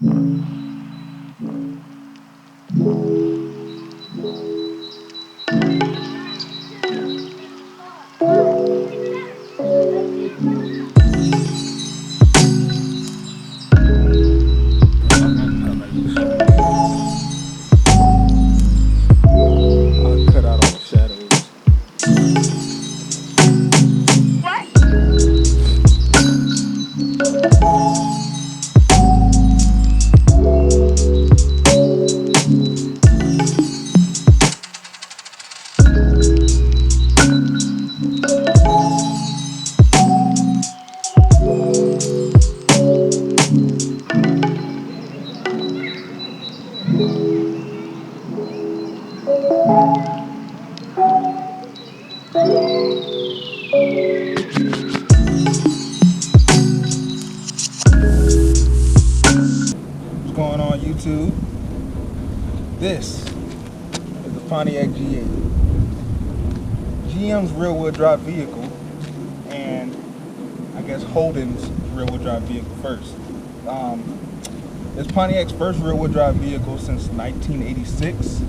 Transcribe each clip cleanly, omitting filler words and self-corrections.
What's going on YouTube? This is the Pontiac G8. GM's rear-wheel drive vehicle, and I guess Holden's rear-wheel drive vehicle first. It's Pontiac's first rear-wheel drive vehicle since 1986.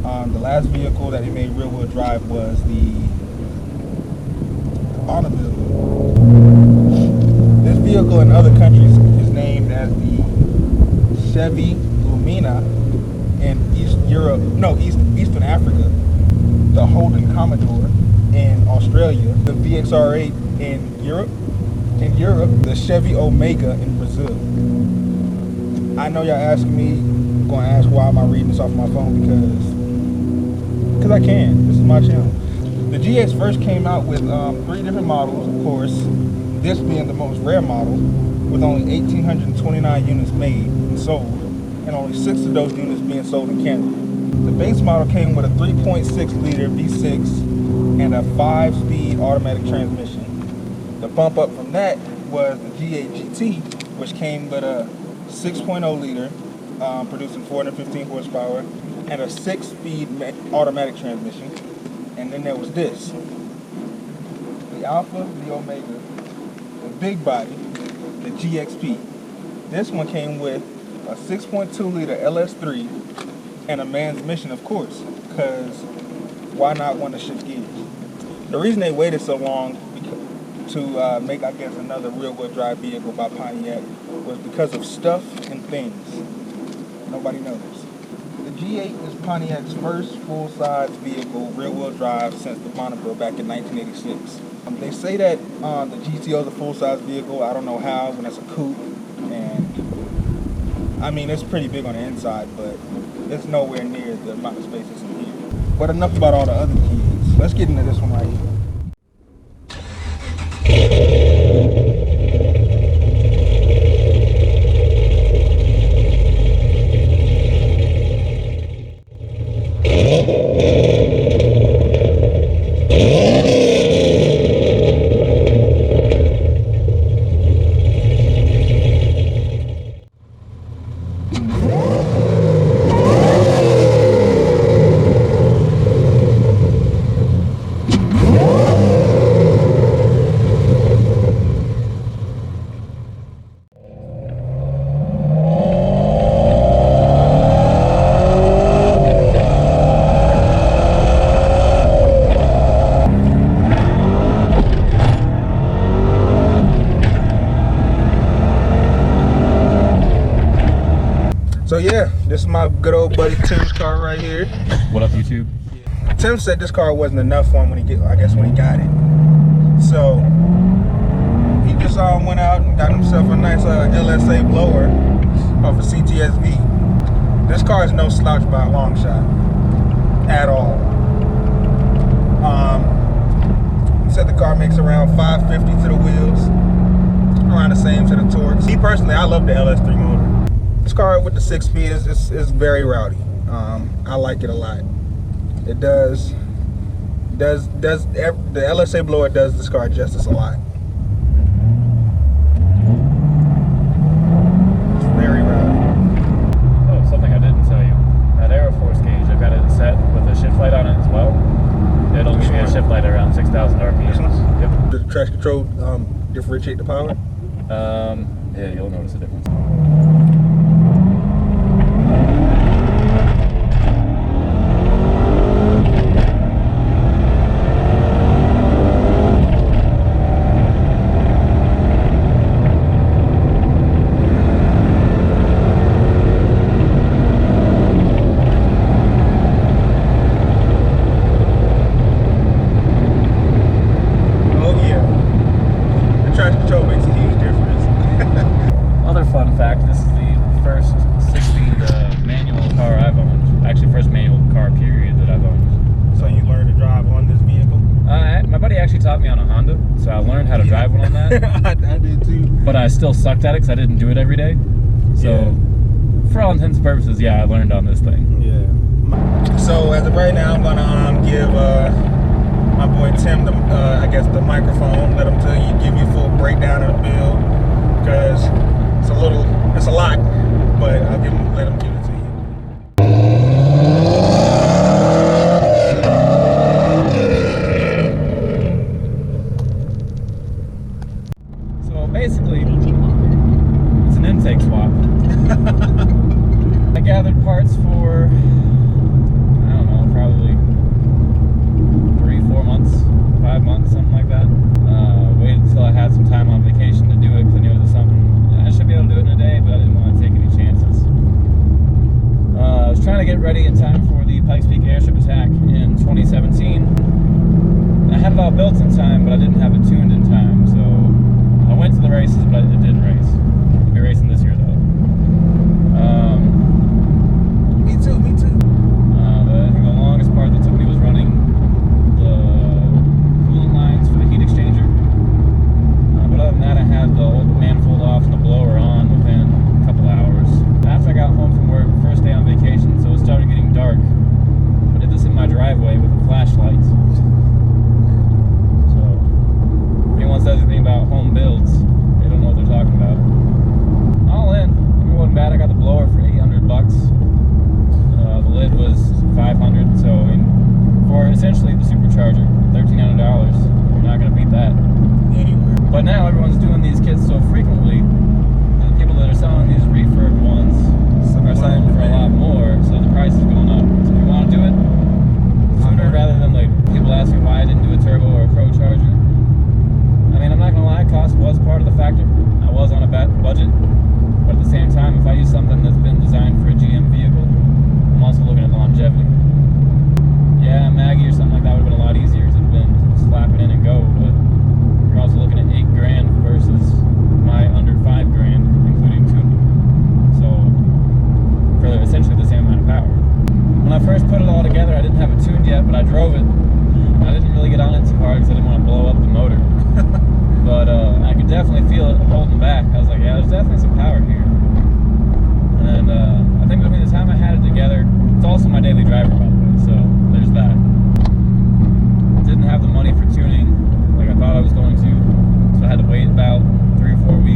The last vehicle that he made rear-wheel drive was the automobile. This vehicle in other countries is named as the Chevy Lumina in Eastern Africa, the Holden Commodore in Australia, the VXR8 in Europe, the Chevy Omega in Brazil. I know y'all asking me, I'm going to ask why am I reading this off my phone, because I can. This is my channel. The G8 first came out with 3 different models, of course, this being the most rare model, with only 1,829 units made and sold, and only 6 of those units being sold in Canada. The base model came with a 3.6 liter V6 and a 5-speed automatic transmission. The bump up from that was the G8 GT, which came with a 6.0 liter, producing 415 horsepower, and a 6-speed automatic transmission. And then there was this, the Alpha, the Omega, the big body, the GXP. This one came with a 6.2 liter LS3 and a man's mission, of course, because why not want to shift gears? The reason they waited so long to make, I guess, another rear-wheel drive vehicle by Pontiac was because of stuff and things nobody knows. The G8 is Pontiac's first full-size vehicle, rear-wheel drive, since the Bonneville back in 1986. They say that the GTO is a full-size vehicle. I don't know how, when it's a coupe, and I mean, it's pretty big on the inside, but it's nowhere near the amount of space that's in here. But enough about all the other kids. Let's get into this one right here. So yeah, this is my good old buddy Tim's car right here. What up, YouTube? Tim said this car wasn't enough for him when he got it. So he just went out and got himself a nice LSA blower off a CTSV. This car is no slouch by a long shot at all. He said the car makes around 550 to the wheels, around the same to the torques. Me personally, I love the LS3 motor. This car with the 6-speed is very rowdy. I like it a lot. It does the LSA blower does this car justice a lot. It's very rowdy. Oh, something I didn't tell you. That Aeroforce gauge, I've got it set with a shift light on it as well. It'll give me a shift light around 6,000 RPMs. Yep. Does the traction control differentiate the power? Yeah, you'll notice a difference. So I learned how to drive one on that. I did too. But I still sucked at it because I didn't do it every day. So for all intents and purposes, yeah, I learned on this thing. Yeah. So as of right now, I'm gonna give my boy Tim the I guess the microphone. Let him give you a full breakdown of the build, because it's a lot, but let him give it to you. So basically, it's an intake swap. I gathered parts for, I don't know, probably 3-4 months, 5 months, something like that. Waited until I had some time on vacation to do it, because I knew it was something I should be able to do it in a day, but I didn't want to take any chances. I was trying to get ready in time for the Pikes Peak airship attack in 2017. I had it all built in time, but I didn't have it tuned in time, so I went to the races, but it didn't race. I'll be racing this year, though. Me too. I think the longest part that took me was running the coolant lines for the heat exchanger. But other than that, I had the old manifold off and the blower on within a couple hours. After I got home from work, first day on vacation, so it started getting dark. I did this in my driveway with a flashlight. So, if anyone says anything about home builds, they don't know what they're talking about. All in, it wasn't bad. I got the blower for $800. The lid was $500, so for essentially the supercharger, $1,300. You're not going to beat that anywhere. But now everyone's doing these kits so frequently, the people that are selling these refurbed ones are selling them for a lot more, so the price is going up. So if you want to do it sooner rather than later. People ask me why I didn't do a turbo or a pro charger. I mean, I'm not going to lie, cost was part of the factor. I was on a budget, but at the same time, if I use something that's been designed for a GM vehicle, I'm also looking at longevity. Yeah, Maggie or something like that would have been a lot easier, because it would have been slap it in and go, but you're also looking at $8,000 versus my under $5,000, including tuning. So, for essentially the same amount of power. When I first put it all together, I didn't have it tuned yet, but I drove it. I didn't really get on it too hard because I didn't want to blow up the motor. But I could definitely feel it holding back. I was like, yeah, there's definitely some power here. And I think between the time I had it together, it's also my daily driver, by the way, so there's that. Didn't have the money for tuning like I thought I was going to, so I had to wait about 3 or 4 weeks